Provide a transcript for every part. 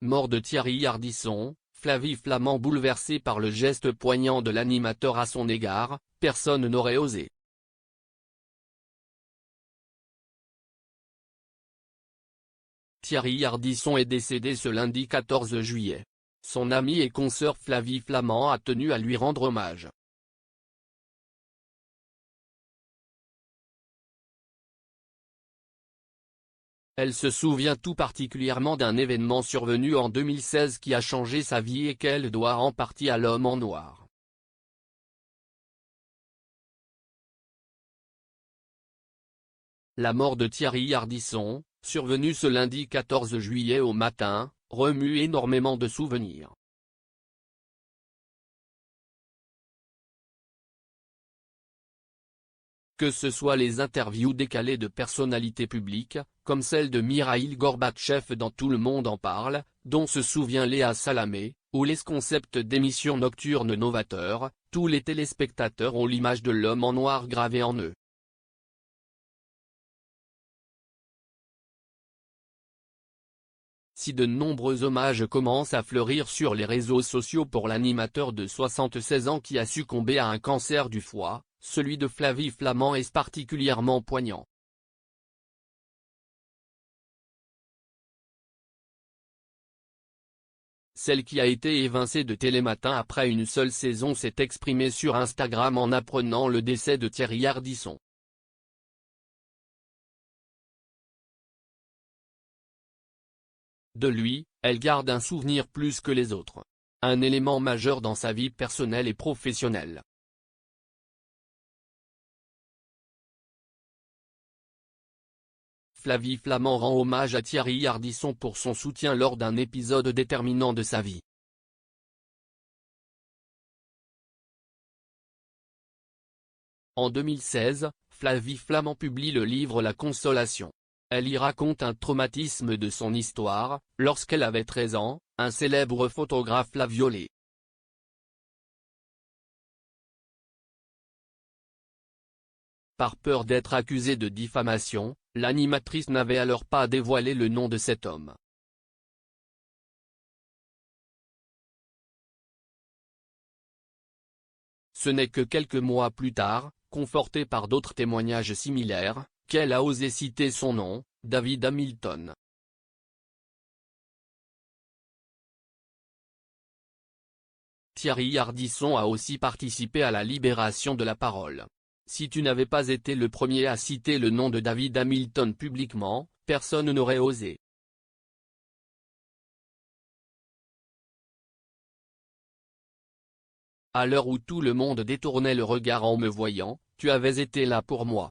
Mort de Thierry Ardisson, Flavie Flament bouleversée par le geste poignant de l'animateur à son égard, personne n'aurait osé. Thierry Ardisson est décédé ce lundi 14 juillet. Son amie et consoeur Flavie Flament a tenu à lui rendre hommage. Elle se souvient tout particulièrement d'un événement survenu en 2016 qui a changé sa vie et qu'elle doit en partie à l'homme en noir. La mort de Thierry Ardisson, survenue ce lundi 14 juillet au matin, remue énormément de souvenirs. Que ce soit les interviews décalées de personnalités publiques, comme celle de Mikhaïl Gorbatchev dans Tout le monde en parle, dont se souvient Léa Salamé, ou les concepts d'émissions nocturnes novateurs, tous les téléspectateurs ont l'image de l'homme en noir gravée en eux. Si de nombreux hommages commencent à fleurir sur les réseaux sociaux pour l'animateur de 76 ans qui a succombé à un cancer du foie, celui de Flavie Flament est particulièrement poignant. Celle qui a été évincée de Télématin après une seule saison s'est exprimée sur Instagram en apprenant le décès de Thierry Ardisson. De lui, elle garde un souvenir plus que les autres. Un élément majeur dans sa vie personnelle et professionnelle. Flavie Flament rend hommage à Thierry Ardisson pour son soutien lors d'un épisode déterminant de sa vie. En 2016, Flavie Flament publie le livre La Consolation. Elle y raconte un traumatisme de son histoire, lorsqu'elle avait 13 ans, un célèbre photographe l'a violée. Par peur d'être accusée de diffamation, l'animatrice n'avait alors pas dévoilé le nom de cet homme. Ce n'est que quelques mois plus tard, confortée par d'autres témoignages similaires, qu'elle a osé citer son nom, David Hamilton. Thierry Ardisson a aussi participé à la libération de la parole. Si tu n'avais pas été le premier à citer le nom de David Hamilton publiquement, personne n'aurait osé. À l'heure où tout le monde détournait le regard en me voyant, tu avais été là pour moi.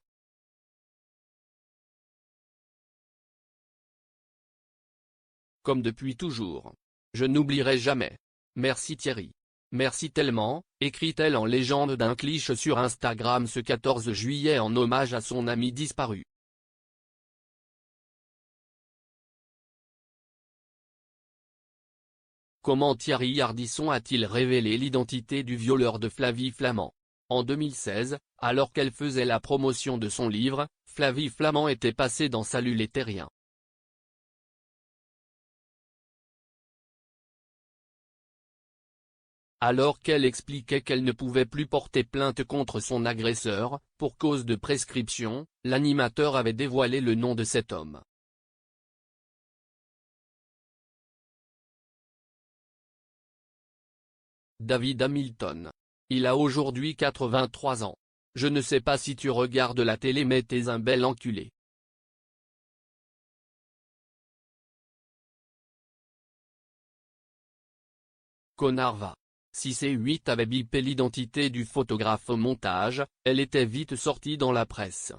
Comme depuis toujours. Je n'oublierai jamais. Merci Thierry. Merci tellement, écrit-elle en légende d'un cliché sur Instagram ce 14 juillet en hommage à son ami disparu. Comment Thierry Ardisson a-t-il révélé l'identité du violeur de Flavie Flament? En 2016, alors qu'elle faisait la promotion de son livre, Flavie Flament était passée dans Salut les Terriens. Alors qu'elle expliquait qu'elle ne pouvait plus porter plainte contre son agresseur, pour cause de prescription, l'animateur avait dévoilé le nom de cet homme. David Hamilton. Il a aujourd'hui 83 ans. Je ne sais pas si tu regardes la télé mais t'es un bel enculé. Connard va. Si C8 avait bipé l'identité du photographe au montage, elle était vite sortie dans la presse.